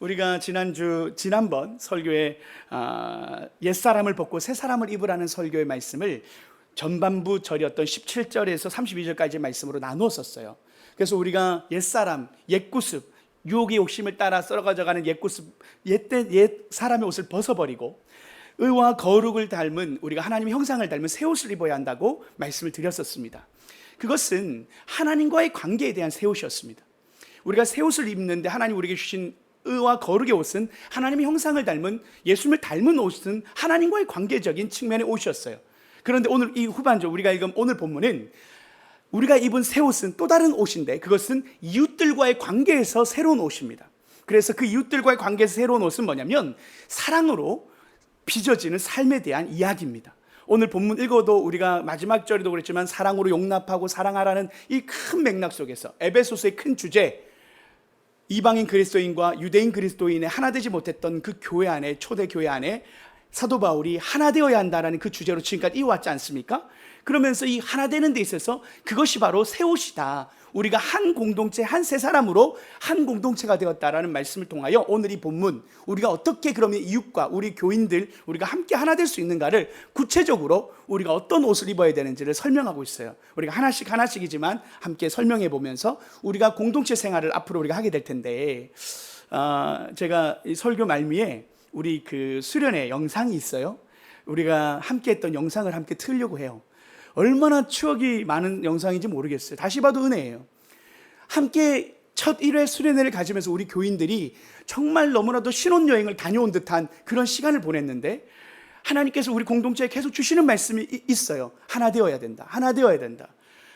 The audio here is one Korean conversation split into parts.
우리가 지난번 설교에 옛사람을 벗고 새사람을 입으라는 설교의 말씀을 전반부 절이었던 17절에서 32절까지 말씀으로 나누었었어요. 그래서 우리가 옛사람, 옛구습, 유혹의 욕심을 따라 썩어져가는 옛구습, 옛사람의 옷을 벗어버리고 의와 거룩을 닮은, 우리가 하나님의 형상을 닮은 새 옷을 입어야 한다고 말씀을 드렸었습니다. 그것은 하나님과의 관계에 대한 새 옷이었습니다. 우리가 새 옷을 입는데 하나님 우리에게 주신 의와 거룩의 옷은 하나님의 형상을 닮은, 예수님을 닮은 옷은 하나님과의 관계적인 측면의 옷이었어요. 그런데 오늘 이 후반절 우리가 읽은 오늘 본문은 우리가 입은 새 옷은 또 다른 옷인데, 그것은 이웃들과의 관계에서 새로운 옷입니다. 그래서 그 이웃들과의 관계에서 새로운 옷은 뭐냐면 사랑으로 빚어지는 삶에 대한 이야기입니다. 오늘 본문 읽어도 우리가 마지막 절에도 그랬지만 사랑으로 용납하고 사랑하라는 이 큰 맥락 속에서 에베소서의 큰 주제, 이방인 그리스도인과 유대인 그리스도인의 하나 되지 못했던 그 교회 안에, 초대 교회 안에 사도 바울이 하나 되어야 한다는 그 주제로 지금까지 이어왔지 않습니까? 그러면서 이 하나 되는 데 있어서 그것이 바로 새 옷이다, 우리가 한 공동체, 한 세 사람으로 한 공동체가 되었다라는 말씀을 통하여 오늘 이 본문, 우리가 어떻게 그러면 이웃과 우리 교인들, 우리가 함께 하나 될 수 있는가를 구체적으로 우리가 어떤 옷을 입어야 되는지를 설명하고 있어요. 우리가 하나씩이지만 함께 설명해 보면서 우리가 공동체 생활을 앞으로 우리가 하게 될 텐데, 제가 이 설교 말미에 우리 그 수련회 영상이 있어요. 우리가 함께 했던 영상을 함께 틀려고 해요. 얼마나 추억이 많은 영상인지 모르겠어요. 다시 봐도 은혜예요. 함께 첫 1회 수련회를 가지면서 우리 교인들이 정말 너무나도 신혼여행을 다녀온 듯한 그런 시간을 보냈는데, 하나님께서 우리 공동체에 계속 주시는 말씀이 있어요. 하나 되어야 된다, 하나 되어야 된다.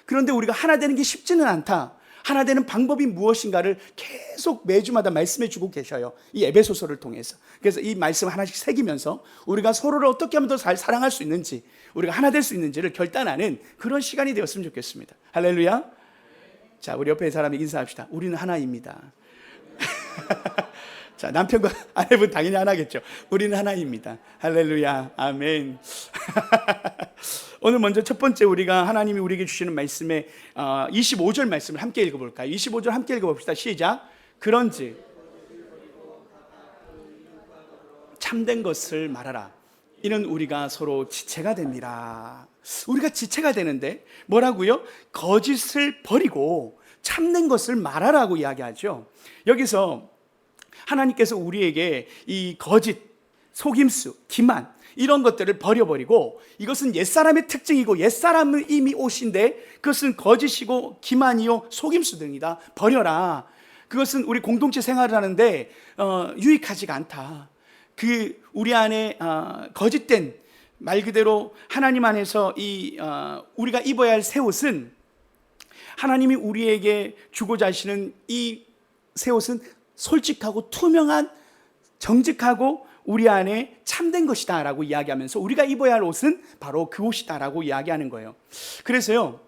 그런데 우리가 하나 되는 게 쉽지는 않다, 하나 되는 방법이 무엇인가를 계속 매주마다 말씀해 주고 계셔요, 이 에베소서를 통해서. 그래서 이 말씀 하나씩 새기면서 우리가 서로를 어떻게 하면 더 잘 사랑할 수 있는지, 우리가 하나 될 수 있는지를 결단하는 그런 시간이 되었으면 좋겠습니다. 할렐루야. 자, 우리 옆에 사람에게 인사합시다. 우리는 하나입니다. 자, 남편과 아내분 당연히 하나겠죠. 우리는 하나입니다. 할렐루야. 아멘. 오늘 먼저 첫 번째 우리가 하나님이 우리에게 주시는 말씀에 25절 말씀을 함께 읽어볼까요? 25절 함께 읽어봅시다. 시작. 그런즉 참된 것을 말하라. 이는 우리가 서로 지체가 됩니다. 우리가 지체가 되는데 뭐라고요? 거짓을 버리고 참된 것을 말하라고 이야기하죠. 여기서 하나님께서 우리에게 이 거짓, 속임수, 기만, 이런 것들을 버려버리고, 이것은 옛사람의 특징이고 옛사람은 이미 옷인데 그것은 거짓이고 기만이요 속임수 등이다, 버려라. 그것은 우리 공동체 생활을 하는데 유익하지가 않다. 그 우리 안에 거짓된, 말 그대로 하나님 안에서 우리가 입어야 할 새 옷은, 하나님이 우리에게 주고자 하시는 이 새 옷은 솔직하고 투명한, 정직하고 우리 안에 참된 것이다 라고 이야기하면서 우리가 입어야 할 옷은 바로 그 옷이다 라고 이야기하는 거예요. 그래서요,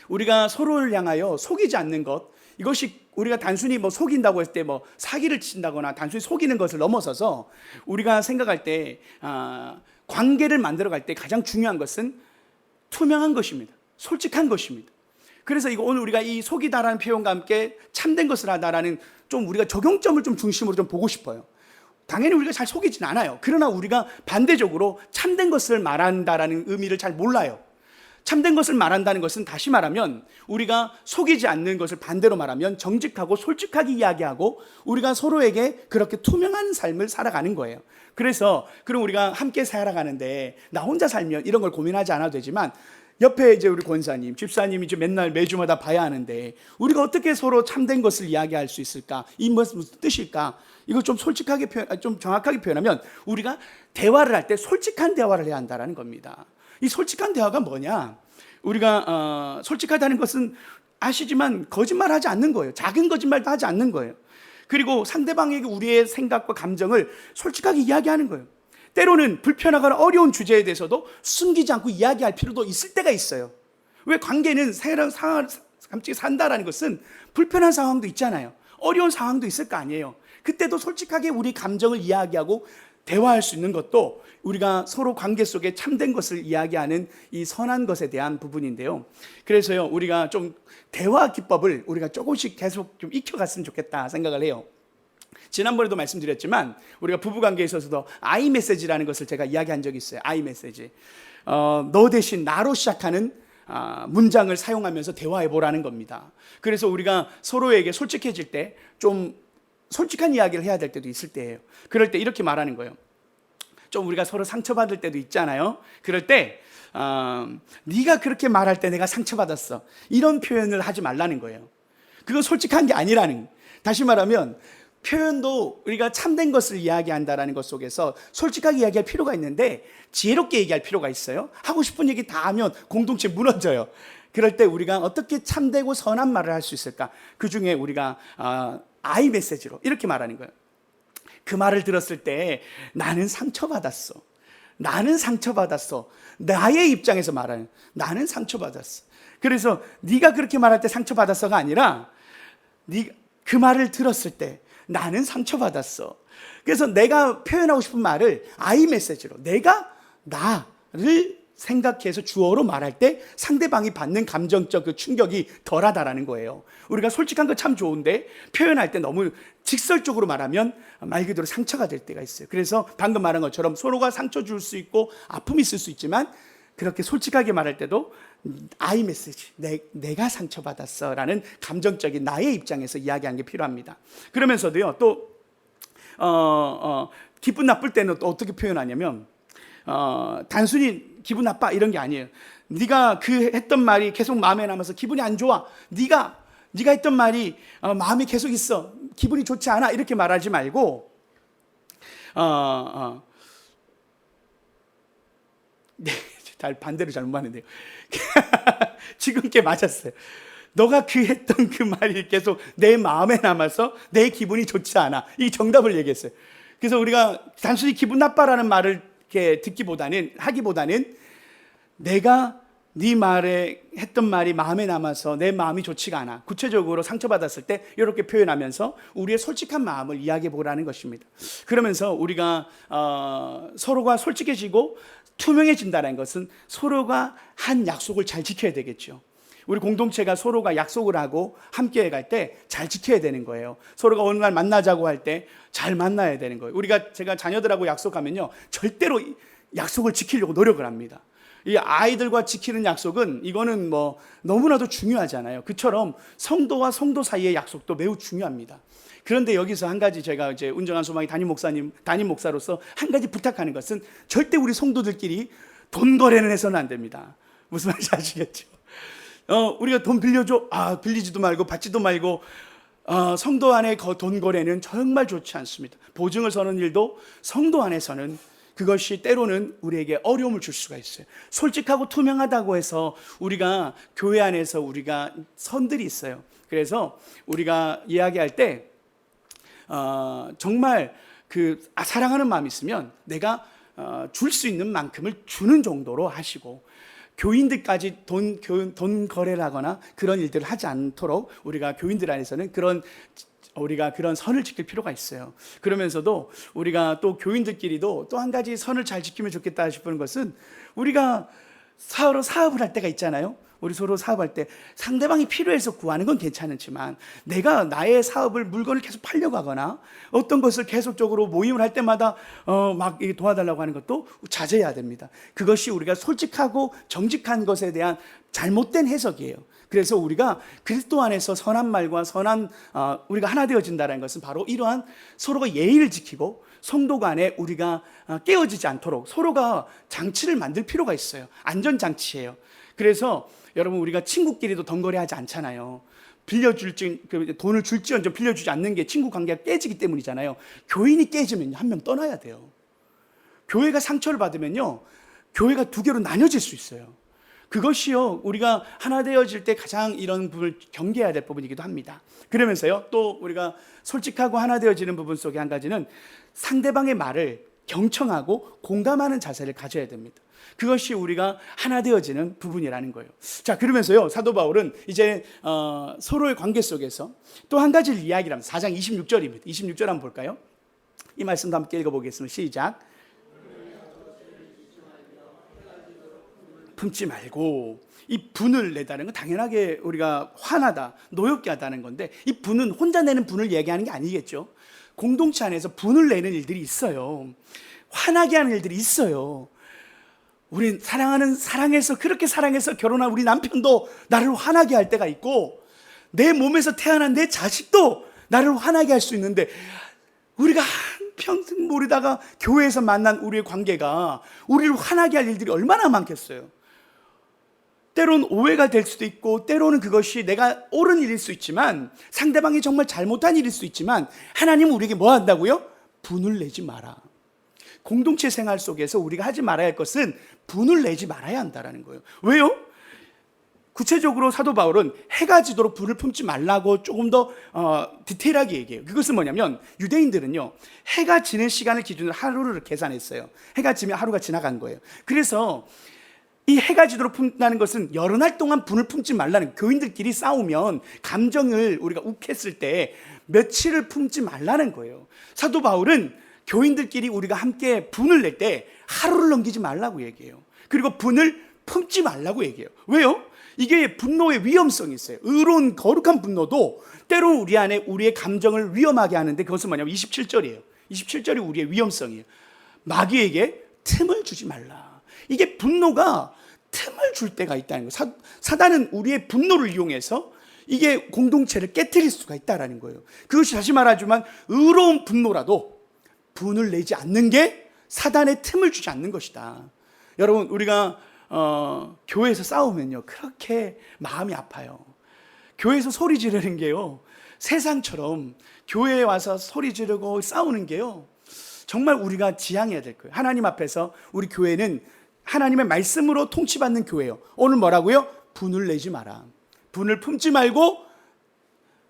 우리가 서로를 향하여 속이지 않는 것, 이것이 우리가 단순히 뭐 속인다고 했을 때 뭐 사기를 친다거나 단순히 속이는 것을 넘어서서 우리가 생각할 때 관계를 만들어갈 때 가장 중요한 것은 투명한 것입니다. 솔직한 것입니다. 그래서 이거 오늘 우리가 이 속이다라는 표현과 함께 참된 것을 하다라는 좀 우리가 적용점을 좀 중심으로 좀 보고 싶어요. 당연히 우리가 잘 속이진 않아요. 그러나 우리가 반대적으로 참된 것을 말한다라는 의미를 잘 몰라요. 참된 것을 말한다는 것은, 다시 말하면 우리가 속이지 않는 것을 반대로 말하면 정직하고 솔직하게 이야기하고 우리가 서로에게 그렇게 투명한 삶을 살아가는 거예요. 그래서 그럼 우리가 함께 살아가는데 나 혼자 살면 이런 걸 고민하지 않아도 되지만, 옆에 이제 우리 권사님, 집사님이 이제 맨날 매주마다 봐야 하는데 우리가 어떻게 서로 참된 것을 이야기할 수 있을까? 이 무슨 뜻일까? 이거 좀 솔직하게 좀 정확하게 표현하면 우리가 대화를 할 때 솔직한 대화를 해야 한다는 겁니다. 이 솔직한 대화가 뭐냐? 우리가 솔직하다는 것은 아시지만 거짓말하지 않는 거예요. 작은 거짓말도 하지 않는 거예요. 그리고 상대방에게 우리의 생각과 감정을 솔직하게 이야기하는 거예요. 때로는 불편하거나 어려운 주제에 대해서도 숨기지 않고 이야기할 필요도 있을 때가 있어요. 왜? 관계는 함께 산다라는 것은 불편한 상황도 있잖아요. 어려운 상황도 있을 거 아니에요. 그때도 솔직하게 우리 감정을 이야기하고 대화할 수 있는 것도 우리가 서로 관계 속에 참된 것을 이야기하는 이 선한 것에 대한 부분인데요. 그래서요, 우리가 좀 대화 기법을 우리가 조금씩 계속 좀 익혀갔으면 좋겠다 생각을 해요. 지난번에도 말씀드렸지만 우리가 부부관계에 있어서도 I 메시지라는 것을 제가 이야기한 적이 있어요. I 메시지. 너 대신 나로 시작하는 문장을 사용하면서 대화해 보라는 겁니다. 그래서 우리가 서로에게 솔직해질 때 좀 솔직한 이야기를 해야 될 때도 있을 때예요. 그럴 때 이렇게 말하는 거예요. 좀 우리가 서로 상처받을 때도 있잖아요. 그럴 때 네가 그렇게 말할 때 내가 상처받았어, 이런 표현을 하지 말라는 거예요. 그건 솔직한 게 아니라는, 다시 말하면 표현도 우리가 참된 것을 이야기한다라는 것 속에서 솔직하게 이야기할 필요가 있는데 지혜롭게 얘기할 필요가 있어요. 하고 싶은 얘기 다 하면 공동체 무너져요. 그럴 때 우리가 어떻게 참되고 선한 말을 할 수 있을까? 그 중에 우리가 I 메시지로 이렇게 말하는 거예요. 그 말을 들었을 때 나는 상처받았어. 나는 상처받았어. 나의 입장에서 말하는, 나는 상처받았어. 그래서 네가 그렇게 말할 때 상처받았어가 아니라 그 말을 들었을 때 나는 상처받았어. 그래서 내가 표현하고 싶은 말을 I 메시지로, 내가 나를 생각해서 주어로 말할 때 상대방이 받는 감정적 그 충격이 덜하다라는 거예요. 우리가 솔직한 거 참 좋은데 표현할 때 너무 직설적으로 말하면 말 그대로 상처가 될 때가 있어요. 그래서 방금 말한 것처럼 서로가 상처 줄 수 있고 아픔이 있을 수 있지만 그렇게 솔직하게 말할 때도 I 메시지, 내가 상처받았어 라는 감정적인 나의 입장에서 이야기하는 게 필요합니다. 그러면서도요, 또 기분 나쁠 때는 또 어떻게 표현하냐면 단순히 기분 나빠 이런 게 아니에요. 네가 그 했던 말이 계속 마음에 남아서 기분이 안 좋아, 네가 했던 말이 마음에 계속 있어, 기분이 좋지 않아, 이렇게 말하지 말고 네, 반대로 잘못 말했네요. 지금 게 맞았어요. 너가 했던 그 말이 계속 내 마음에 남아서 내 기분이 좋지 않아, 이 정답을 얘기했어요. 그래서 우리가 단순히 기분 나빠라는 말을 이렇게 하기보다는 내가 네 말에 했던 말이 마음에 남아서 내 마음이 좋지가 않아, 구체적으로 상처받았을 때 이렇게 표현하면서 우리의 솔직한 마음을 이야기해 보라는 것입니다. 그러면서 우리가 서로가 솔직해지고 투명해진다는 것은 서로가 한 약속을 잘 지켜야 되겠죠. 우리 공동체가 서로가 약속을 하고 함께 갈 때 잘 지켜야 되는 거예요. 서로가 어느 날 만나자고 할 때 잘 만나야 되는 거예요. 제가 자녀들하고 약속하면요, 절대로 약속을 지키려고 노력을 합니다. 이 아이들과 지키는 약속은 이거는 뭐 너무나도 중요하잖아요. 그처럼 성도와 성도 사이의 약속도 매우 중요합니다. 그런데 여기서 한 가지 제가 이제 운정한 소망의 담임 목사로서 한 가지 부탁하는 것은 절대 우리 성도들끼리 돈 거래는 해서는 안 됩니다. 무슨 말인지 아시겠죠? 우리가 돈 빌려줘, 빌리지도 말고 받지도 말고, 성도 안에 돈 거래는 정말 좋지 않습니다. 보증을 서는 일도 성도 안에서는 그것이 때로는 우리에게 어려움을 줄 수가 있어요. 솔직하고 투명하다고 해서 우리가 교회 안에서 우리가 선들이 있어요. 그래서 우리가 이야기할 때 정말 사랑하는 마음이 있으면 내가 줄 수 있는 만큼을 주는 정도로 하시고, 교인들까지 돈 거래를 하거나 그런 일들을 하지 않도록 우리가 교인들 안에서는 우리가 그런 선을 지킬 필요가 있어요. 그러면서도 우리가 또 교인들끼리도 또 한 가지 선을 잘 지키면 좋겠다 싶은 것은, 우리가 서로 사업을 할 때가 있잖아요. 우리 서로 사업할 때 상대방이 필요해서 구하는 건 괜찮지만 내가 나의 사업을 물건을 계속 팔려고 하거나 어떤 것을 계속적으로 모임을 할 때마다 막 도와달라고 하는 것도 자제해야 됩니다. 그것이 우리가 솔직하고 정직한 것에 대한 잘못된 해석이에요. 그래서 우리가 그리스도 안에서 선한 말과 우리가 하나 되어진다는 것은 바로 이러한 서로가 예의를 지키고 성도 간에 우리가 깨어지지 않도록 서로가 장치를 만들 필요가 있어요. 안전장치예요. 그래서 여러분, 우리가 친구끼리도 덩거리하지 않잖아요. 돈을 줄지언정 빌려주지 않는 게 친구 관계가 깨지기 때문이잖아요. 교인이 깨지면 한 명 떠나야 돼요. 교회가 상처를 받으면요, 교회가 두 개로 나뉘어질 수 있어요. 그것이요, 우리가 하나 되어질 때 가장 이런 부분을 경계해야 될 부분이기도 합니다. 그러면서요, 또 우리가 솔직하고 하나 되어지는 부분 속에 한 가지는 상대방의 말을 경청하고 공감하는 자세를 가져야 됩니다. 그것이 우리가 하나 되어지는 부분이라는 거예요. 자, 그러면서요, 사도 바울은 이제 서로의 관계 속에서 또 한 가지를 이야기를 합니다. 4장 26절입니다. 26절 한번 볼까요? 이 말씀도 함께 읽어보겠습니다. 시작. 품지 말고. 이 분을 내다는 건 당연하게 우리가 화나다, 노엽게 하다는 건데, 이 분은 혼자 내는 분을 얘기하는 게 아니겠죠. 공동체 안에서 분을 내는 일들이 있어요. 화나게 하는 일들이 있어요. 우리 사랑해서 그렇게 사랑해서 결혼한 우리 남편도 나를 화나게 할 때가 있고, 내 몸에서 태어난 내 자식도 나를 화나게 할 수 있는데, 우리가 한평생 모르다가 교회에서 만난 우리의 관계가 우리를 화나게 할 일들이 얼마나 많겠어요. 때론 오해가 될 수도 있고, 때로는 그것이 내가 옳은 일일 수 있지만, 상대방이 정말 잘못한 일일 수 있지만, 하나님은 우리에게 뭐 한다고요? 분을 내지 마라. 공동체 생활 속에서 우리가 하지 말아야 할 것은 분을 내지 말아야 한다는 거예요. 왜요? 구체적으로 사도 바울은 해가 지도록 분을 품지 말라고 조금 더 디테일하게 얘기해요. 그것은 뭐냐면, 유대인들은요, 해가 지는 시간을 기준으로 하루를 계산했어요. 해가 지면 하루가 지나간 거예요. 그래서 이 해가 지도록 품다는 것은 여러 날 동안 분을 품지 말라는, 교인들끼리 싸우면 감정을 우리가 욱했을 때 며칠을 품지 말라는 거예요. 사도 바울은 교인들끼리 우리가 함께 분을 낼 때 하루를 넘기지 말라고 얘기해요. 그리고 분을 품지 말라고 얘기해요. 왜요? 이게 분노의 위험성이 있어요. 의로운 거룩한 분노도 때로는 우리 안에 우리의 감정을 위험하게 하는데, 그것은 뭐냐면 27절이에요. 27절이 우리의 위험성이에요. 마귀에게 틈을 주지 말라. 이게 분노가 틈을 줄 때가 있다는 거예요. 사단은 우리의 분노를 이용해서 이게 공동체를 깨트릴 수가 있다는 거예요. 그것이 다시 말하지만 의로운 분노라도 분을 내지 않는 게 사단의 틈을 주지 않는 것이다. 여러분, 우리가 교회에서 싸우면요, 그렇게 마음이 아파요. 교회에서 소리 지르는 게요, 세상처럼 교회에 와서 소리 지르고 싸우는 게요, 정말 우리가 지향해야 될 거예요. 하나님 앞에서 우리 교회는 하나님의 말씀으로 통치받는 교회예요. 오늘 뭐라고요? 분을 내지 마라. 분을 품지 말고,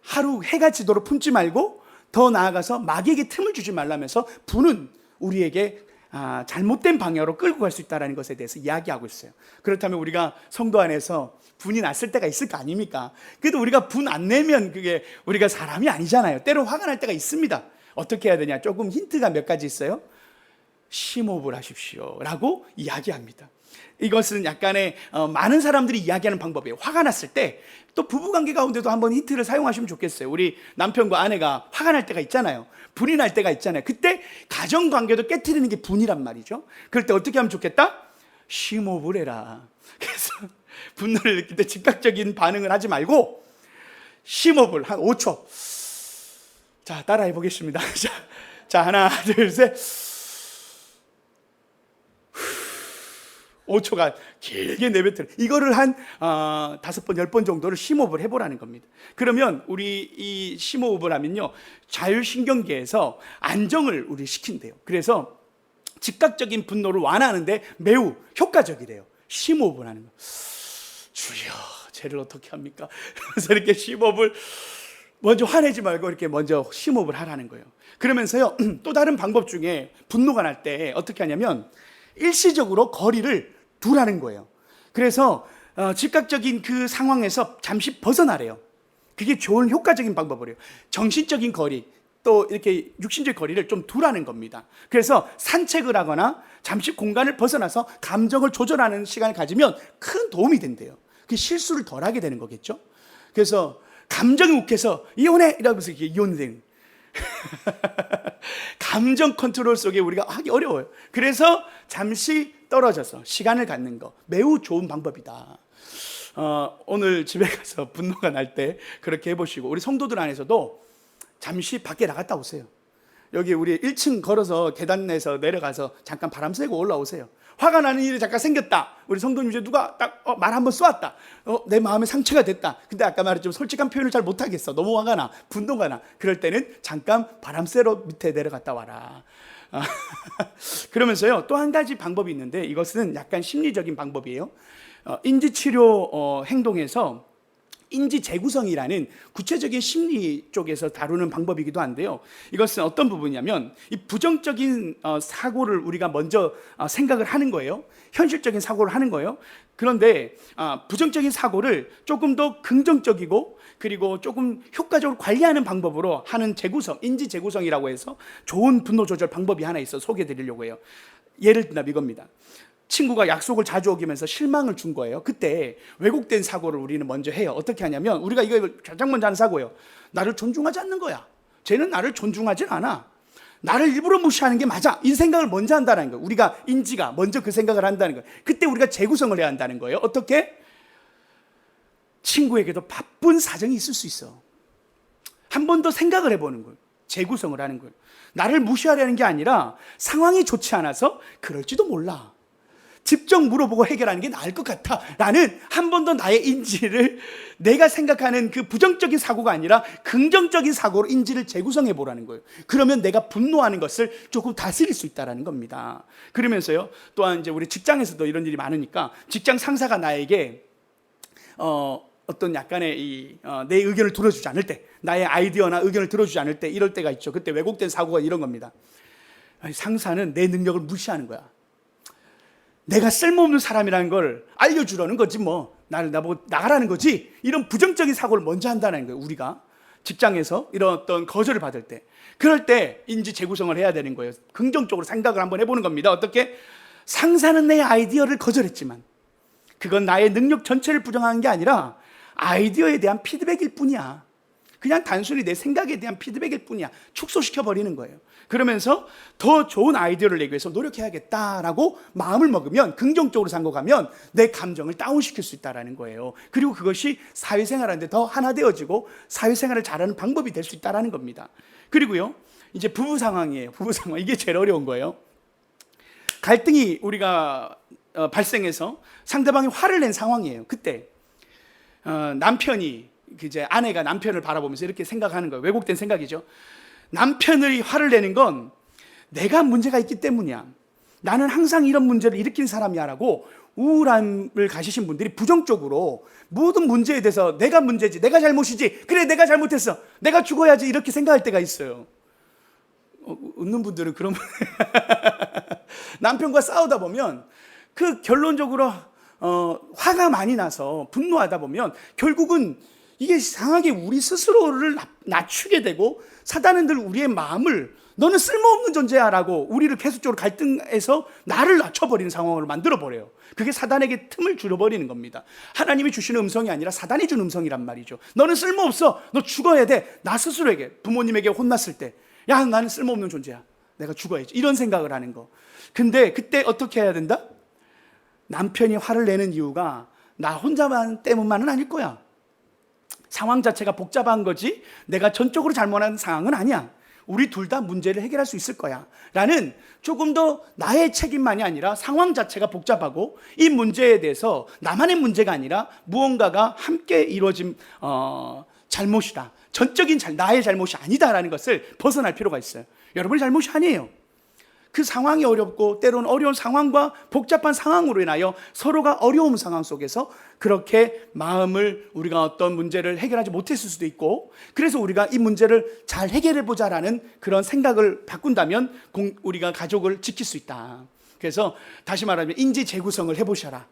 하루 해가 지도록 품지 말고, 더 나아가서 마귀에게 틈을 주지 말라면서 분은 우리에게 잘못된 방향으로 끌고 갈 수 있다는 것에 대해서 이야기하고 있어요. 그렇다면 우리가 성도 안에서 분이 났을 때가 있을 거 아닙니까? 그래도 우리가 분 안 내면 그게 우리가 사람이 아니잖아요. 때로 화가 날 때가 있습니다. 어떻게 해야 되냐? 조금 힌트가 몇 가지 있어요. 심호흡을 하십시오 라고 이야기합니다. 이것은 약간의 많은 사람들이 이야기하는 방법이에요. 화가 났을 때, 또 부부관계 가운데도 한번 힌트를 사용하시면 좋겠어요. 우리 남편과 아내가 화가 날 때가 있잖아요. 분이 날 때가 있잖아요. 그때 가정관계도 깨트리는 게 분이란 말이죠. 그럴 때 어떻게 하면 좋겠다? 심호흡을 해라. 그래서 분노를 느낄 때 즉각적인 반응을 하지 말고 심호흡을 한 5초. 자, 따라해 보겠습니다. 자, 하나, 둘, 셋. 5초간 길게 내뱉으라. 이거를 한 5번, 10번 정도를 심호흡을 해보라는 겁니다. 그러면 우리 이 심호흡을 하면요, 자율신경계에서 안정을 우리 시킨대요. 그래서 즉각적인 분노를 완화하는데 매우 효과적이래요. 심호흡을 하는 거. 주여, 쟤를 어떻게 합니까? 그래서 이렇게 심호흡을 먼저 화내지 말고 이렇게 먼저 심호흡을 하라는 거예요. 그러면서요, 또 다른 방법 중에 분노가 날 때 어떻게 하냐면 일시적으로 거리를 두라는 거예요. 그래서 즉각적인 그 상황에서 잠시 벗어나래요. 그게 좋은 효과적인 방법이에요. 정신적인 거리, 또 이렇게 육신적 거리를 좀 두라는 겁니다. 그래서 산책을 하거나 잠시 공간을 벗어나서 감정을 조절하는 시간을 가지면 큰 도움이 된대요. 그 실수를 덜 하게 되는 거겠죠. 그래서 감정이 욱해서 이혼해 이러면서 이게 이혼된 감정 컨트롤 속에 우리가 하기 어려워요. 그래서 잠시 떨어져서 시간을 갖는 거 매우 좋은 방법이다. 오늘 집에 가서 분노가 날 때 그렇게 해보시고, 우리 성도들 안에서도 잠시 밖에 나갔다 오세요. 여기 우리 1층 걸어서 계단에서 내려가서 잠깐 바람 쐬고 올라오세요. 화가 나는 일이 잠깐 생겼다. 우리 성도님 중에 누가 딱 말 한번 쏘았다. 내 마음에 상처가 됐다. 근데 아까 말했지만 솔직한 표현을 잘 못하겠어. 너무 화가 나. 분노가 나. 그럴 때는 잠깐 바람 쐬러 밑에 내려갔다 와라. 그러면서요, 또 한 가지 방법이 있는데, 이것은 약간 심리적인 방법이에요. 인지치료 행동에서 인지 재구성이라는 구체적인 심리 쪽에서 다루는 방법이기도 한데요. 이것은 어떤 부분이냐면, 이 부정적인 사고를 우리가 먼저 생각을 하는 거예요. 현실적인 사고를 하는 거예요. 그런데 부정적인 사고를 조금 더 긍정적이고 그리고 조금 효과적으로 관리하는 방법으로 하는 재구성, 인지 재구성이라고 해서 좋은 분노 조절 방법이 하나 있어 소개해 드리려고 해요. 예를 들면 이겁니다. 친구가 약속을 자주 어기면서 실망을 준 거예요. 그때 왜곡된 사고를 우리는 먼저 해요. 어떻게 하냐면, 우리가 이거 가장 먼저 하는 사고예요. 나를 존중하지 않는 거야. 쟤는 나를 존중하진 않아. 나를 일부러 무시하는 게 맞아. 이 생각을 먼저 한다는 거예요. 우리가 인지가 먼저 그 생각을 한다는 거예요. 그때 우리가 재구성을 해야 한다는 거예요. 어떻게? 친구에게도 바쁜 사정이 있을 수 있어. 한 번 더 생각을 해보는 거예요. 재구성을 하는 거예요. 나를 무시하려는 게 아니라 상황이 좋지 않아서 그럴지도 몰라. 직접 물어보고 해결하는 게 나을 것 같아 라는 한 번 더 나의 인지를, 내가 생각하는 그 부정적인 사고가 아니라 긍정적인 사고로 인지를 재구성해 보라는 거예요. 그러면 내가 분노하는 것을 조금 다스릴 수 있다는 겁니다. 그러면서요, 또한 이제 우리 직장에서도 이런 일이 많으니까 직장 상사가 나에게 어떤 약간의 내 의견을 들어주지 않을 때, 나의 아이디어나 의견을 들어주지 않을 때, 이럴 때가 있죠. 그때 왜곡된 사고가 이런 겁니다. 상사는 내 능력을 무시하는 거야. 내가 쓸모없는 사람이라는 걸 알려주려는 거지, 뭐 나를 나보고 나가라는 거지. 이런 부정적인 사고를 먼저 한다는 거예요. 우리가 직장에서 이런 어떤 거절을 받을 때, 그럴 때 인지 재구성을 해야 되는 거예요. 긍정적으로 생각을 한번 해보는 겁니다. 어떻게? 상사는 내 아이디어를 거절했지만 그건 나의 능력 전체를 부정하는 게 아니라 아이디어에 대한 피드백일 뿐이야. 그냥 단순히 내 생각에 대한 피드백일 뿐이야. 축소시켜버리는 거예요. 그러면서 더 좋은 아이디어를 내기 위해서 노력해야겠다라고 마음을 먹으면, 긍정적으로 생각하면 내 감정을 다운시킬 수 있다는 거예요. 그리고 그것이 사회생활하는데 더 하나 되어지고 사회생활을 잘하는 방법이 될 수 있다는 겁니다. 그리고요, 이제 부부 상황이에요. 부부 상황, 이게 제일 어려운 거예요. 갈등이 우리가 발생해서 상대방이 화를 낸 상황이에요. 그때 남편이, 이제 아내가 남편을 바라보면서 이렇게 생각하는 거예요. 왜곡된 생각이죠. 남편의 화를 내는 건 내가 문제가 있기 때문이야. 나는 항상 이런 문제를 일으킨 사람이야 라고 우울함을 가지신 분들이 부정적으로 모든 문제에 대해서 내가 문제지, 내가 잘못이지, 그래 내가 잘못했어, 내가 죽어야지, 이렇게 생각할 때가 있어요. 웃는 분들은 그런 남편과 싸우다 보면 그 결론적으로 화가 많이 나서 분노하다 보면 결국은 이게 이상하게 우리 스스로를 낮추게 되고, 사단은 늘 우리의 마음을 너는 쓸모없는 존재야 라고 우리를 계속적으로 갈등해서 나를 낮춰버리는 상황을 만들어버려요. 그게 사단에게 틈을 줄여버리는 겁니다. 하나님이 주시는 음성이 아니라 사단이 준 음성이란 말이죠. 너는 쓸모없어, 너 죽어야 돼. 나 스스로에게, 부모님에게 혼났을 때, 야 나는 쓸모없는 존재야, 내가 죽어야지, 이런 생각을 하는 거. 근데 그때 어떻게 해야 된다? 남편이 화를 내는 이유가 나 혼자만 때문만은 아닐 거야. 상황 자체가 복잡한 거지 내가 전적으로 잘못한 상황은 아니야. 우리 둘 다 문제를 해결할 수 있을 거야 라는, 조금 더 나의 책임만이 아니라 상황 자체가 복잡하고 이 문제에 대해서 나만의 문제가 아니라 무언가가 함께 이루어진 잘못이다, 전적인 나의 잘못이 아니다라는 것을 벗어날 필요가 있어요. 여러분의 잘못이 아니에요. 그 상황이 어렵고 때로는 어려운 상황과 복잡한 상황으로 인하여 서로가 어려운 상황 속에서 그렇게 마음을, 우리가 어떤 문제를 해결하지 못했을 수도 있고, 그래서 우리가 이 문제를 잘 해결해 보자라는 그런 생각을 바꾼다면 우리가 가족을 지킬 수 있다. 그래서 다시 말하면 인지 재구성을 해보셔라.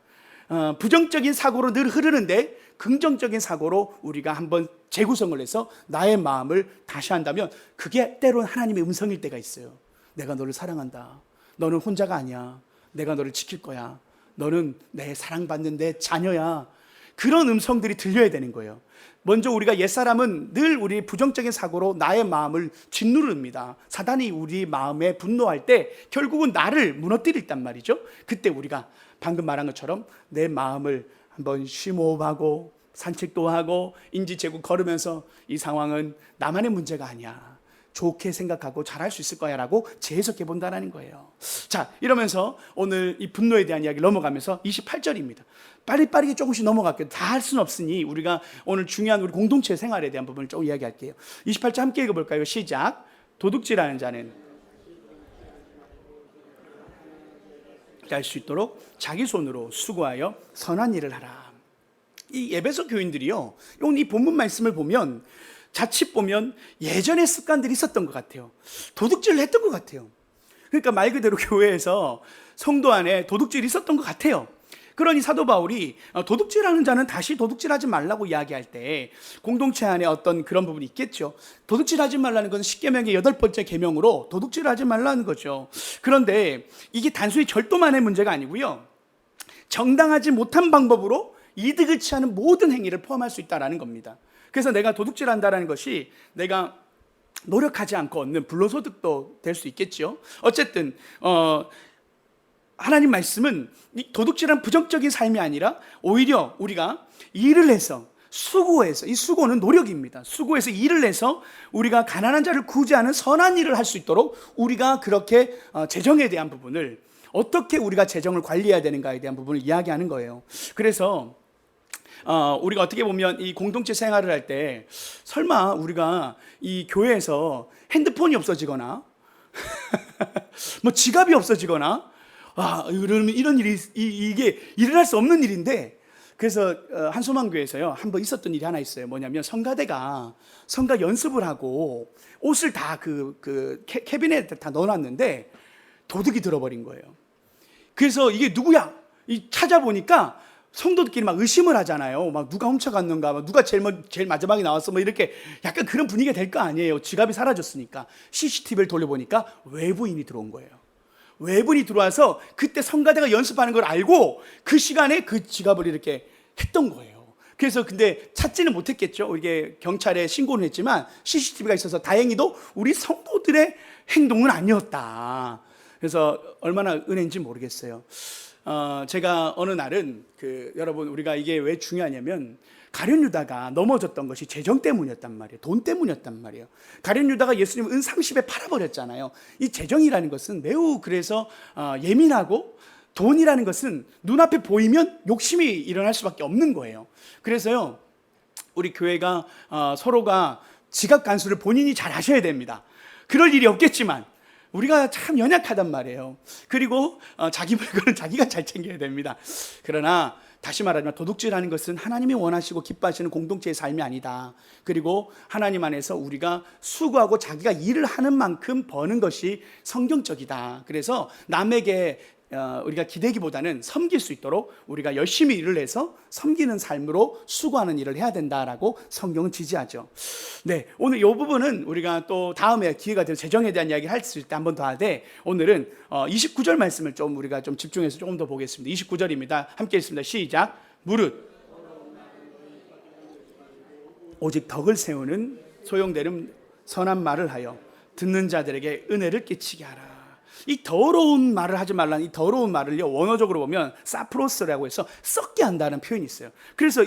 부정적인 사고로 늘 흐르는데 긍정적인 사고로 우리가 한번 재구성을 해서 나의 마음을 다시 한다면 그게 때로는 하나님의 음성일 때가 있어요. 내가 너를 사랑한다. 너는 혼자가 아니야. 내가 너를 지킬 거야. 너는 내 사랑받는 내 자녀야. 그런 음성들이 들려야 되는 거예요. 먼저 우리가 옛사람은 늘 우리 부정적인 사고로 나의 마음을 짓누릅니다. 사단이 우리 마음에 분노할 때 결국은 나를 무너뜨린단 말이죠. 그때 우리가 방금 말한 것처럼 내 마음을 한번 심호흡하고 산책도 하고 인지재구 걸으면서 이 상황은 나만의 문제가 아니야, 좋게 생각하고 잘할 수 있을 거야 라고 재해석해 본다는 거예요. 자, 이러면서 오늘 이 분노에 대한 이야기를 넘어가면서 28절입니다. 빠르게 조금씩 넘어갈게요. 다 할 수는 없으니 우리가 오늘 중요한 우리 공동체 생활에 대한 부분을 조금 이야기할게요. 28절 함께 읽어볼까요? 시작. 도둑질하는 자는 할 수 있도록 자기 손으로 수고하여 선한 일을 하라. 이 에베소 교인들이요, 이 본문 말씀을 보면 자칫 보면 예전의 습관들이 있었던 것 같아요. 도둑질을 했던 것 같아요. 그러니까 말 그대로 교회에서 성도 안에 도둑질이 있었던 것 같아요. 그러니 사도 바울이 도둑질하는 자는 다시 도둑질하지 말라고 이야기할 때 공동체 안에 어떤 그런 부분이 있겠죠. 도둑질하지 말라는 건 십계명의 8번째 계명으로 도둑질하지 말라는 거죠. 그런데 이게 단순히 절도만의 문제가 아니고요, 정당하지 못한 방법으로 이득을 취하는 모든 행위를 포함할 수 있다는 겁니다. 그래서 내가 도둑질한다는 것이 내가 노력하지 않고 얻는 불로소득도 될 수 있겠죠. 어쨌든 하나님 말씀은 이 도둑질한 부정적인 삶이 아니라 오히려 우리가 일을 해서 수고해서, 이 수고는 노력입니다. 수고해서 일을 해서 우리가 가난한 자를 구제하는 선한 일을 할 수 있도록 우리가 그렇게 재정에 대한 부분을 어떻게 우리가 재정을 관리해야 되는가에 대한 부분을 이야기하는 거예요. 그래서 우리가 어떻게 보면 이 공동체 생활을 할 때 설마 우리가 이 교회에서 핸드폰이 없어지거나 뭐 지갑이 없어지거나 그러면 이런 일이 이게 일어날 수 없는 일인데, 그래서 한소망교회에서요 한번 있었던 일이 하나 있어요. 뭐냐면 성가 연습을 하고 옷을 다 캐비넷에 다 넣어놨는데 도둑이 들어버린 거예요. 그래서 이게 누구야? 찾아보니까 성도들끼리 막 의심을 하잖아요. 막 누가 훔쳐갔는가, 막 누가 제일 마지막에 나왔어, 뭐 이렇게 약간 그런 분위기가 될 거 아니에요. 지갑이 사라졌으니까. CCTV를 돌려보니까 외부인이 들어온 거예요. 외부인이 들어와서 그때 성가대가 연습하는 걸 알고 그 시간에 그 지갑을 이렇게 했던 거예요. 그래서 근데 찾지는 못했겠죠. 이게 경찰에 신고는 했지만 CCTV가 있어서 다행히도 우리 성도들의 행동은 아니었다. 그래서 얼마나 은혜인지 모르겠어요. 제가 어느 날은 여러분 우리가 이게 왜 중요하냐면 가룟 유다가 넘어졌던 것이 재정 때문이었단 말이에요. 돈 때문이었단 말이에요. 가룟 유다가 예수님을 은 30에 팔아버렸잖아요. 이 재정이라는 것은 매우 그래서 예민하고, 돈이라는 것은 눈앞에 보이면 욕심이 일어날 수밖에 없는 거예요. 그래서요 우리 교회가 서로가 지갑 간수를 본인이 잘 하셔야 됩니다. 그럴 일이 없겠지만 우리가 참 연약하단 말이에요. 그리고 자기 물건은 자기가 잘 챙겨야 됩니다. 그러나 다시 말하면 도둑질하는 것은 하나님이 원하시고 기뻐하시는 공동체의 삶이 아니다. 그리고 하나님 안에서 우리가 수고하고 자기가 일을 하는 만큼 버는 것이 성경적이다. 그래서 남에게 우리가 기대기보다는 섬길 수 있도록 우리가 열심히 일을 해서 섬기는 삶으로 수고하는 일을 해야 된다라고 성경은 지지하죠. 네, 오늘 이 부분은 우리가 또 다음에 기회가 되면 재정에 대한 이야기 할 수 있을 때 한 번 더 하되, 오늘은 29절 말씀을 좀 우리가 좀 집중해서 조금 더 보겠습니다. 29절입니다. 함께 읽습니다. 시작. 무릇 오직 덕을 세우는 소용되는 선한 말을 하여 듣는 자들에게 은혜를 끼치게 하라. 이 더러운 말을 하지 말라는 이 더러운 말을요 원어적으로 보면 사프로스라고 해서 썩게 한다는 표현이 있어요. 그래서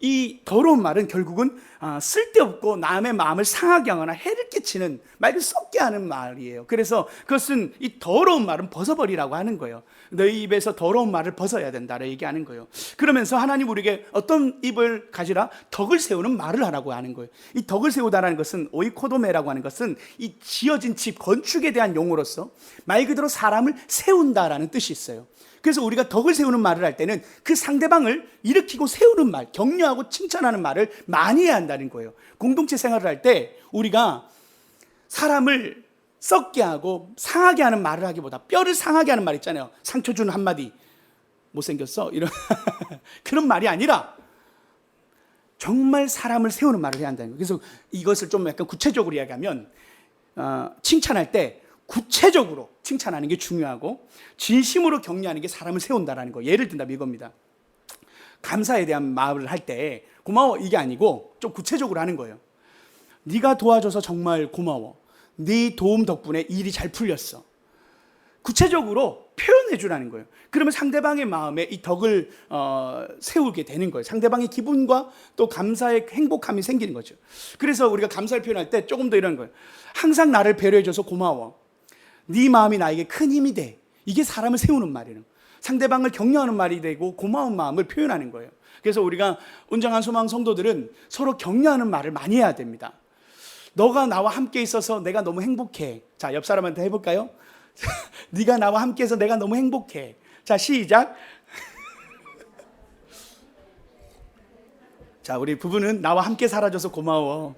이 더러운 말은 결국은 쓸데없고 남의 마음을 상하게 하거나 해를 끼치는, 말 그대로 썩게 하는 말이에요. 그래서 그것은 이 더러운 말은 벗어버리라고 하는 거예요. 너희 입에서 더러운 말을 벗어야 된다라고 얘기하는 거예요. 그러면서 하나님 우리에게 어떤 입을 가지라? 덕을 세우는 말을 하라고 하는 거예요. 이 덕을 세우다라는 것은 오이코도메라고 하는 것은 이 지어진 집, 건축에 대한 용어로서 말 그대로 사람을 세운다라는 뜻이 있어요. 그래서 우리가 덕을 세우는 말을 할 때는 그 상대방을 일으키고 세우는 말, 격려하고 칭찬하는 말을 많이 해야 한다는 거예요. 공동체 생활을 할 때 우리가 사람을 썩게 하고 상하게 하는 말을 하기보다 뼈를 상하게 하는 말 있잖아요. 상처 주는 한마디, 못생겼어, 이런 그런 말이 아니라 정말 사람을 세우는 말을 해야 한다는 거예요. 그래서 이것을 좀 약간 구체적으로 이야기하면 칭찬할 때 구체적으로 칭찬하는 게 중요하고 진심으로 격려하는 게 사람을 세운다라는 거. 예를 든다면 이겁니다. 감사에 대한 말을 할 때 고마워 이게 아니고 좀 구체적으로 하는 거예요. 네가 도와줘서 정말 고마워. 네 도움 덕분에 일이 잘 풀렸어. 구체적으로 표현해 주라는 거예요. 그러면 상대방의 마음에 이 덕을 세우게 되는 거예요. 상대방의 기분과 또 감사의 행복함이 생기는 거죠. 그래서 우리가 감사를 표현할 때 조금 더 이런 거예요. 항상 나를 배려해줘서 고마워. 네 마음이 나에게 큰 힘이 돼. 이게 사람을 세우는 말이에요. 상대방을 격려하는 말이 되고 고마운 마음을 표현하는 거예요. 그래서 우리가 운정한 소망 성도들은 서로 격려하는 말을 많이 해야 됩니다. 너가 나와 함께 있어서 내가 너무 행복해. 자, 옆 사람한테 해볼까요? 네가 나와 함께 해서 내가 너무 행복해. 자, 시작. 자, 우리 부부는 나와 함께 살아줘서 고마워.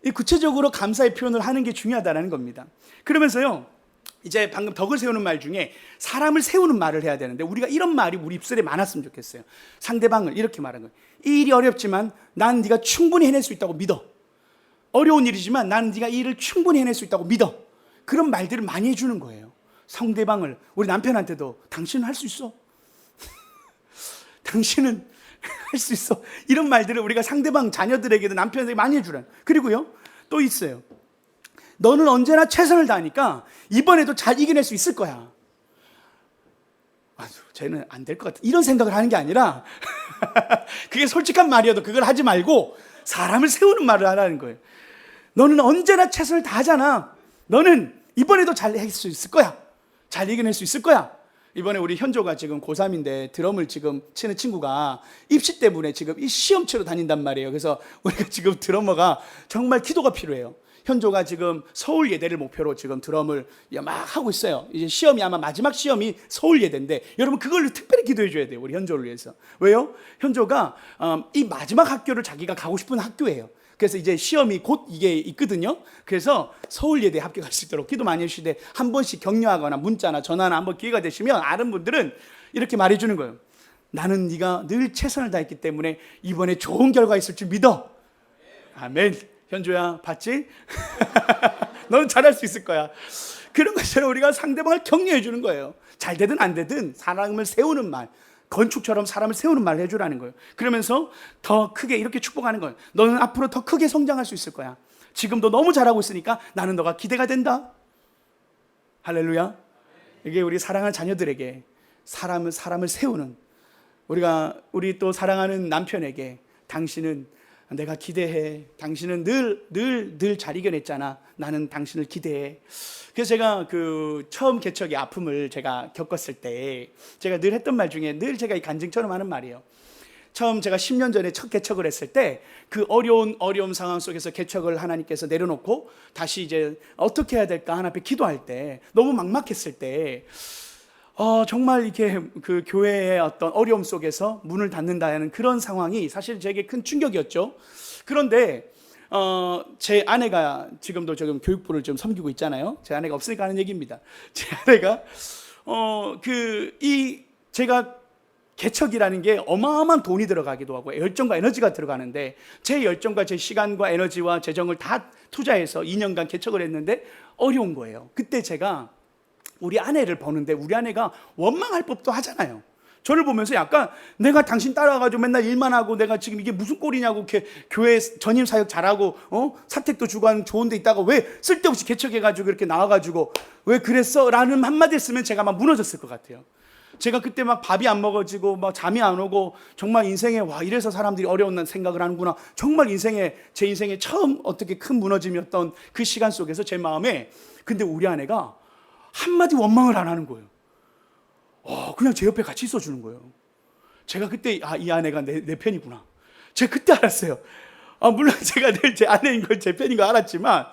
이 구체적으로 감사의 표현을 하는 게 중요하다는 겁니다. 그러면서요, 이제 방금 덕을 세우는 말 중에 사람을 세우는 말을 해야 되는데 우리가 이런 말이 우리 입술에 많았으면 좋겠어요. 상대방을 이렇게 말하는 거예요. 이 일이 어렵지만 난 네가 충분히 해낼 수 있다고 믿어. 어려운 일이지만 난 네가 이 일을 충분히 해낼 수 있다고 믿어. 그런 말들을 많이 해주는 거예요. 상대방을, 우리 남편한테도 당신은 할 수 있어. 당신은 할 수 있어. 이런 말들을 우리가 상대방 자녀들에게도 남편에게 많이 해주라는. 그리고요, 또 있어요. 너는 언제나 최선을 다하니까 이번에도 잘 이겨낼 수 있을 거야. 쟤는 안 될 것 같아. 이런 생각을 하는 게 아니라 그게 솔직한 말이어도 그걸 하지 말고 사람을 세우는 말을 하라는 거예요. 너는 언제나 최선을 다하잖아. 너는 이번에도 잘 할 수 있을 거야. 잘 이겨낼 수 있을 거야. 이번에 우리 현조가 지금 고3인데 드럼을 지금 치는 친구가 입시 때문에 지금 이 시험 치러 다닌단 말이에요. 그래서 우리가 지금 드러머가 정말 기도가 필요해요. 현조가 지금 서울 예대를 목표로 지금 드럼을 막 하고 있어요. 이제 시험이 아마 마지막 시험이 서울 예대인데 여러분 그걸 특별히 기도해 줘야 돼요. 우리 현조를 위해서. 왜요? 현조가 이 마지막 학교를 자기가 가고 싶은 학교예요. 그래서 이제 시험이 곧 이게 있거든요. 그래서 서울 예대에 합격할 수 있도록 기도 많이 해주시되 한 번씩 격려하거나 문자나 전화나 한번 기회가 되시면 아는 분들은 이렇게 말해주는 거예요. 나는 네가 늘 최선을 다했기 때문에 이번에 좋은 결과 있을 줄 믿어. 아멘. 현조야, 봤지? 너는 잘할 수 있을 거야. 그런 것처럼 우리가 상대방을 격려해 주는 거예요. 잘 되든 안 되든 사람을 세우는 말, 건축처럼 사람을 세우는 말을 해주라는 거예요. 그러면서 더 크게 이렇게 축복하는 거예요. 너는 앞으로 더 크게 성장할 수 있을 거야. 지금도 너무 잘하고 있으니까 나는 너가 기대가 된다. 할렐루야. 이게 우리 사랑하는 자녀들에게 사람을 세우는, 우리 또 사랑하는 남편에게 당신은 내가 기대해. 당신은 늘 잘 이겨냈잖아. 나는 당신을 기대해. 그래서 제가 그 처음 개척의 아픔을 제가 겪었을 때 제가 늘 했던 말 중에 늘 제가 이 간증처럼 하는 말이에요. 처음 제가 10년 전에 첫 개척을 했을 때 그 어려운 상황 속에서 개척을 하나님께서 내려놓고 다시 이제 어떻게 해야 될까 하나님 앞에 기도할 때 너무 막막했을 때 정말 이렇게 그 교회의 어떤 어려움 속에서 문을 닫는다는 그런 상황이 사실 제게 큰 충격이었죠. 그런데 제 아내가 지금도 지금 교육부를 좀 섬기고 있잖아요. 제 아내가 없으니까 하는 얘기입니다. 제 아내가 제가 개척이라는 게 어마어마한 돈이 들어가기도 하고 열정과 에너지가 들어가는데 제 열정과 제 시간과 에너지와 재정을 다 투자해서 2년간 개척을 했는데 어려운 거예요. 그때 제가 우리 아내를 보는데 우리 아내가 원망할 법도 하잖아요. 저를 보면서 약간 내가 당신 따라가지고 맨날 일만 하고 내가 지금 이게 무슨 꼴이냐고 이렇게 교회 전임 사역 잘하고 사택도 주고 하는 좋은 데 있다가 왜 쓸데없이 개척해가지고 이렇게 나와가지고 왜 그랬어? 라는 한마디 했으면 제가 막 무너졌을 것 같아요. 제가 그때 막 밥이 안 먹어지고 막 잠이 안 오고 정말 인생에 와 이래서 사람들이 어려운 생각을 하는구나. 정말 제 인생에 처음 어떻게 큰 무너짐이었던 그 시간 속에서 제 마음에 근데 우리 아내가 한마디 원망을 안 하는 거예요. 그냥 제 옆에 같이 있어주는 거예요. 제가 그때 이 아내가 내 편이구나. 제가 그때 알았어요. 물론 제가 늘 제 아내인 걸 제 편인 거 알았지만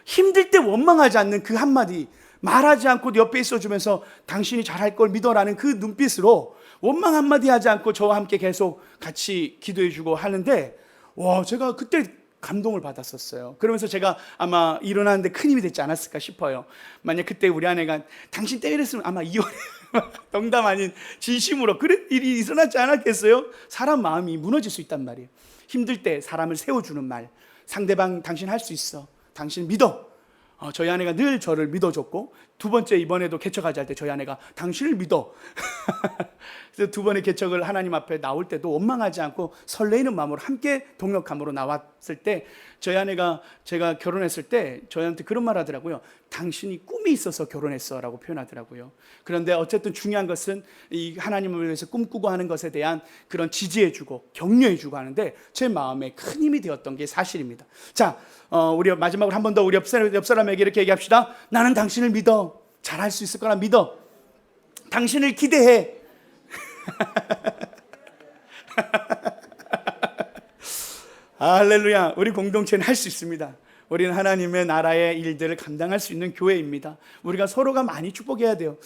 힘들 때 원망하지 않는 그 한마디, 말하지 않고 옆에 있어주면서 당신이 잘할 걸 믿어라는 그 눈빛으로 원망 한마디 하지 않고 저와 함께 계속 같이 기도해주고 하는데 제가 그때 감동을 받았었어요. 그러면서 제가 아마 일어나는데 큰 힘이 됐지 않았을까 싶어요. 만약 그때 우리 아내가 당신 때렸으면 아마 이혼해. 농담 아닌 진심으로 그런 일이 일어나지 않았겠어요? 사람 마음이 무너질 수 있단 말이에요. 힘들 때 사람을 세워주는 말, 상대방 당신 할 수 있어. 당신 믿어. 저희 아내가 늘 저를 믿어줬고 두 번째 이번에도 개척하자 할 때 저희 아내가 당신을 믿어. 그래서 두 번의 개척을 하나님 앞에 나올 때도 원망하지 않고 설레이는 마음으로 함께 동역함으로 나왔을 때 저희 아내가 제가 결혼했을 때 저희한테 그런 말 하더라고요. 당신이 꿈이 있어서 결혼했어 라고 표현하더라고요. 그런데 어쨌든 중요한 것은 이 하나님을 위해서 꿈꾸고 하는 것에 대한 그런 지지해주고 격려해주고 하는데 제 마음에 큰 힘이 되었던 게 사실입니다. 자, 우리 마지막으로 한 번 더 우리 옆 사람에게 이렇게 얘기합시다. 나는 당신을 믿어. 잘할 수 있을 거라 믿어. 당신을 기대해. 할렐루야. 우리 공동체는 할 수 있습니다. 우리는 하나님의 나라의 일들을 감당할 수 있는 교회입니다. 우리가 서로가 많이 축복해야 돼요.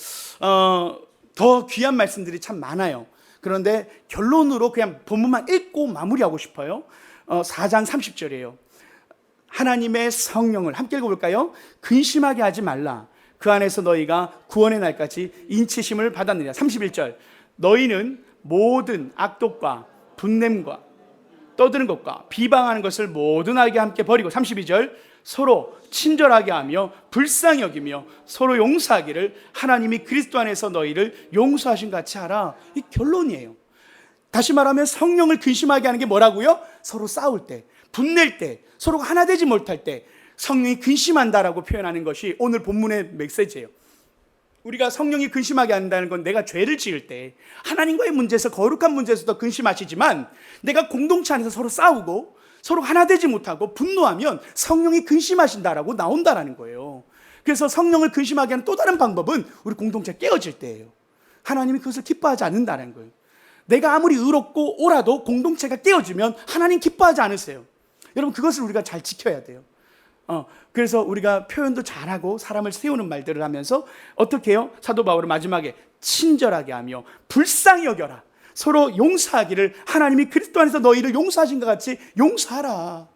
더 귀한 말씀들이 참 많아요. 그런데 결론으로 그냥 본문만 읽고 마무리하고 싶어요. 4장 30절이에요. 하나님의 성령을 함께 읽어볼까요? 근심하게 하지 말라. 그 안에서 너희가 구원의 날까지 인치심을 받았느냐. 31절. 너희는 모든 악독과 분냄과 떠드는 것과 비방하는 것을 모두 나에게 함께 버리고 32절. 서로 친절하게 하며 불쌍히 여기며 서로 용서하기를 하나님이 그리스도 안에서 너희를 용서하신 같이 하라. 이 결론이에요. 다시 말하면 성령을 근심하게 하는 게 뭐라고요? 서로 싸울 때, 분낼 때, 서로가 하나 되지 못할 때, 성령이 근심한다라고 표현하는 것이 오늘 본문의 메시지예요. 우리가 성령이 근심하게 한다는 건 내가 죄를 지을 때 하나님과의 문제에서, 거룩한 문제에서도 근심하시지만 내가 공동체 안에서 서로 싸우고 서로 하나 되지 못하고 분노하면 성령이 근심하신다라고 나온다라는 거예요. 그래서 성령을 근심하게 하는 또 다른 방법은 우리 공동체가 깨어질 때예요. 하나님이 그것을 기뻐하지 않는다는 거예요. 내가 아무리 의롭고 옳아도 공동체가 깨어지면 하나님 기뻐하지 않으세요. 여러분, 그것을 우리가 잘 지켜야 돼요. 그래서 우리가 표현도 잘하고 사람을 세우는 말들을 하면서 어떻게 해요? 사도 바울은 마지막에 친절하게 하며 불쌍히 여겨라, 서로 용서하기를 하나님이 그리스도 안에서 너희를 용서하신 것 같이 용서하라.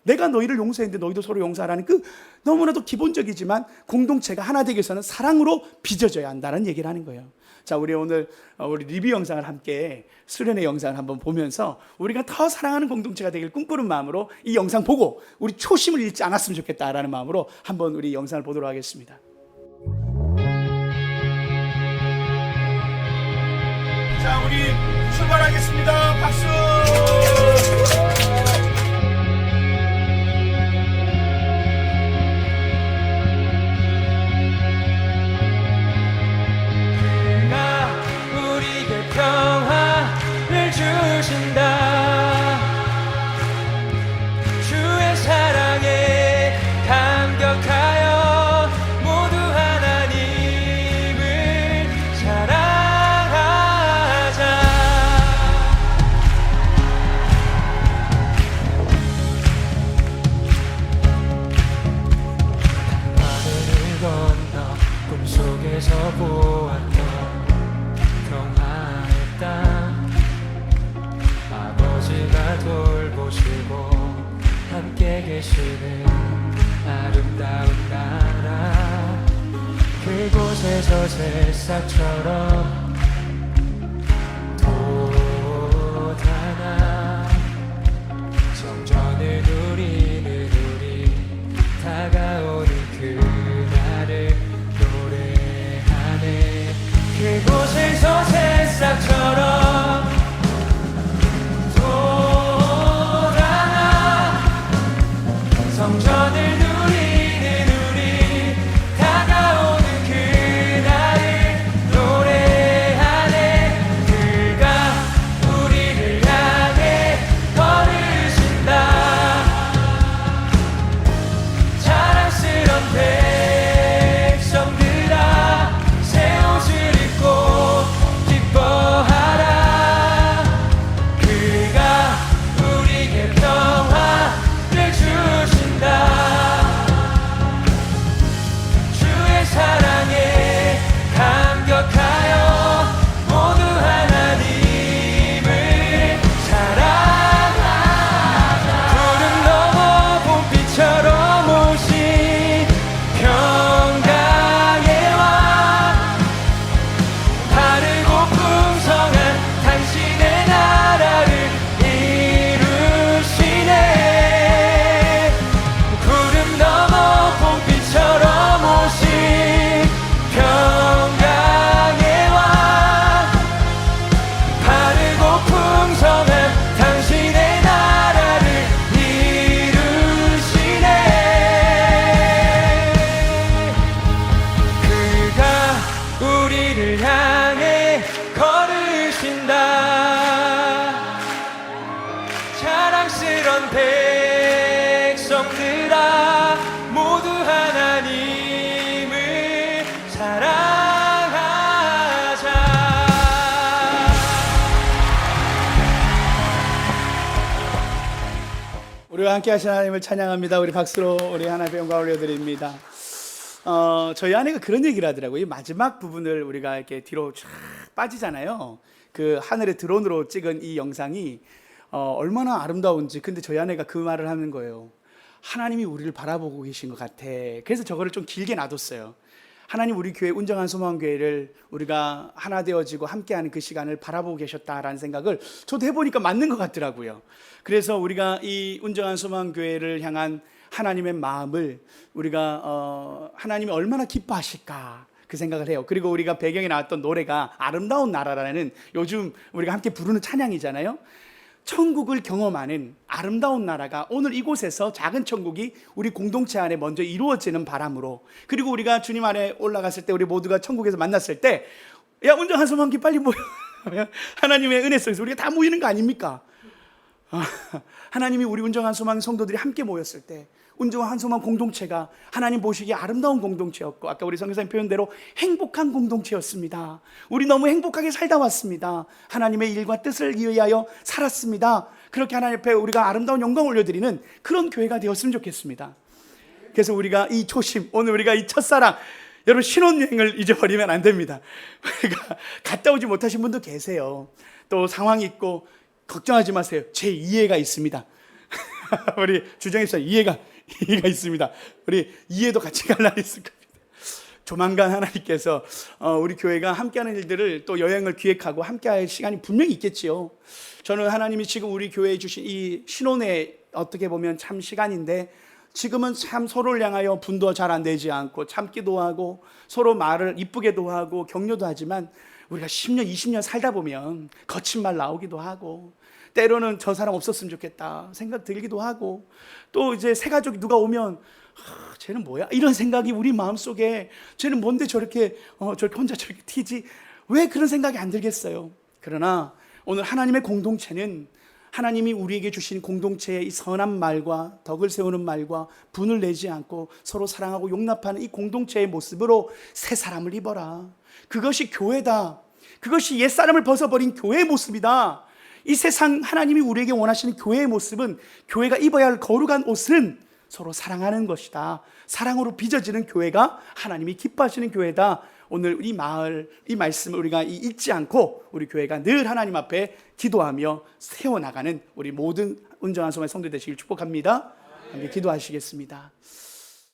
내가 너희를 용서했는데 너희도 서로 용서하라는 그 너무나도 기본적이지만 공동체가 하나 되기 위해서는 사랑으로 빚어져야 한다는 얘기를 하는 거예요. 자, 우리 오늘 우리 리뷰 영상을 함께, 수련의 영상을 한번 보면서 우리가 더 사랑하는 공동체가 되길 꿈꾸는 마음으로 이 영상 보고 우리 초심을 잃지 않았으면 좋겠다라는 마음으로 한번 우리 영상을 보도록 하겠습니다. 자, 우리 출발하겠습니다. 박수! 평화를 주신다. 주의 사랑에 감격하여 모두 하나님을 사랑하자. 하늘을 건너 꿈속에서 보았던 아버지가 돌보시고 함께 계시는 아름다운 나라, 그곳에서 새싹처럼 돋아나 성전을 누리는 우리, 다가오는 그날을 노래하네. 그곳에서 새싹처럼 성전을 누리는 우리, 다가오는 그날을 노래하네. 그가 우리를 향해 걸으신다. 자랑스런 백성들아, 새 옷을 입고 기뻐하라. 그가 우리에게 평화를 주신다. 주의 사랑에 감격하여 모두 하나님을 사랑하자. 구름 넘어 봄비처럼 오신 평강의 왕, 바르고 풍성한 당신의 나라를 이루시네. 구름 넘어 봄비처럼 오신 평강의 왕, 바르고 풍성한 당신의 나라를 이루시네. 그가 우리를 향해 걸으신다. 자랑스런 백성들아, 모두 하나님을 사랑하자. 우리와 함께 하신 하나님을 찬양합니다. 우리 박수로 우리 하나님의 영광을 올려드립니다. 저희 아내가 그런 얘기를 하더라고요. 이 마지막 부분을 우리가 이렇게 뒤로 쫙 빠지잖아요. 그 하늘의 드론으로 찍은 이 영상이 얼마나 아름다운지. 근데 저희 아내가 그 말을 하는 거예요. 하나님이 우리를 바라보고 계신 것 같아. 그래서 저거를 좀 길게 놔뒀어요. 하나님 우리 교회 운정한 소망교회를 우리가 하나 되어지고 함께하는 그 시간을 바라보고 계셨다라는 생각을 저도 해보니까 맞는 것 같더라고요. 그래서 우리가 이 운정한 소망교회를 향한 하나님의 마음을 우리가 하나님이 얼마나 기뻐하실까 그 생각을 해요. 그리고 우리가 배경에 나왔던 노래가 아름다운 나라라는 요즘 우리가 함께 부르는 찬양이잖아요. 천국을 경험하는 아름다운 나라가 오늘 이곳에서 작은 천국이 우리 공동체 안에 먼저 이루어지는 바람으로, 그리고 우리가 주님 안에 올라갔을 때 우리 모두가 천국에서 만났을 때 야 운정 한손 함께 빨리 모여 하나님의 은혜 속에서 우리가 다 모이는 거 아닙니까? 하나님이 우리 운정 한소망 성도들이 함께 모였을 때 운정 한소망 공동체가 하나님 보시기에 아름다운 공동체였고, 아까 우리 선교사님 표현대로 행복한 공동체였습니다. 우리 너무 행복하게 살다 왔습니다. 하나님의 일과 뜻을 위하여 살았습니다. 그렇게 하나님 앞에 우리가 아름다운 영광을 올려드리는 그런 교회가 되었으면 좋겠습니다. 그래서 우리가 이 초심, 오늘 우리가 이 첫사랑, 여러분 신혼여행을 잊어버리면 안 됩니다. 우리가 갔다 오지 못하신 분도 계세요. 또 상황이 있고 걱정하지 마세요. 제 이해가 있습니다. 우리 주정입사 이해가 있습니다. 우리 이해도 같이 갈 날이 있을 겁니다. 조만간 하나님께서 우리 교회가 함께하는 일들을 또 여행을 기획하고 함께할 시간이 분명히 있겠지요. 저는 하나님이 지금 우리 교회에 주신 이 신혼의 어떻게 보면 참 시간인데, 지금은 참 서로를 향하여 분도 잘 안 되지 않고 참기도 하고 서로 말을 이쁘게도 하고 격려도 하지만, 우리가 10년 20년 살다 보면 거친 말 나오기도 하고, 때로는 저 사람 없었으면 좋겠다 생각 들기도 하고, 또 이제 새 가족이 누가 오면 쟤는 뭐야? 이런 생각이 우리 마음속에, 쟤는 뭔데 저렇게 혼자 저렇게 튀지? 왜 그런 생각이 안 들겠어요? 그러나 오늘 하나님의 공동체는 하나님이 우리에게 주신 공동체의 이 선한 말과 덕을 세우는 말과 분을 내지 않고 서로 사랑하고 용납하는 이 공동체의 모습으로 새 사람을 입어라. 그것이 교회다. 그것이 옛사람을 벗어버린 교회의 모습이다. 이 세상 하나님이 우리에게 원하시는 교회의 모습은, 교회가 입어야 할 거룩한 옷은 서로 사랑하는 것이다. 사랑으로 빚어지는 교회가 하나님이 기뻐하시는 교회다. 오늘 이 말씀을 우리가 잊지 않고 우리 교회가 늘 하나님 앞에 기도하며 세워나가는 우리 모든 온전한 성도의 성도 되시길 축복합니다. 함께 기도하시겠습니다.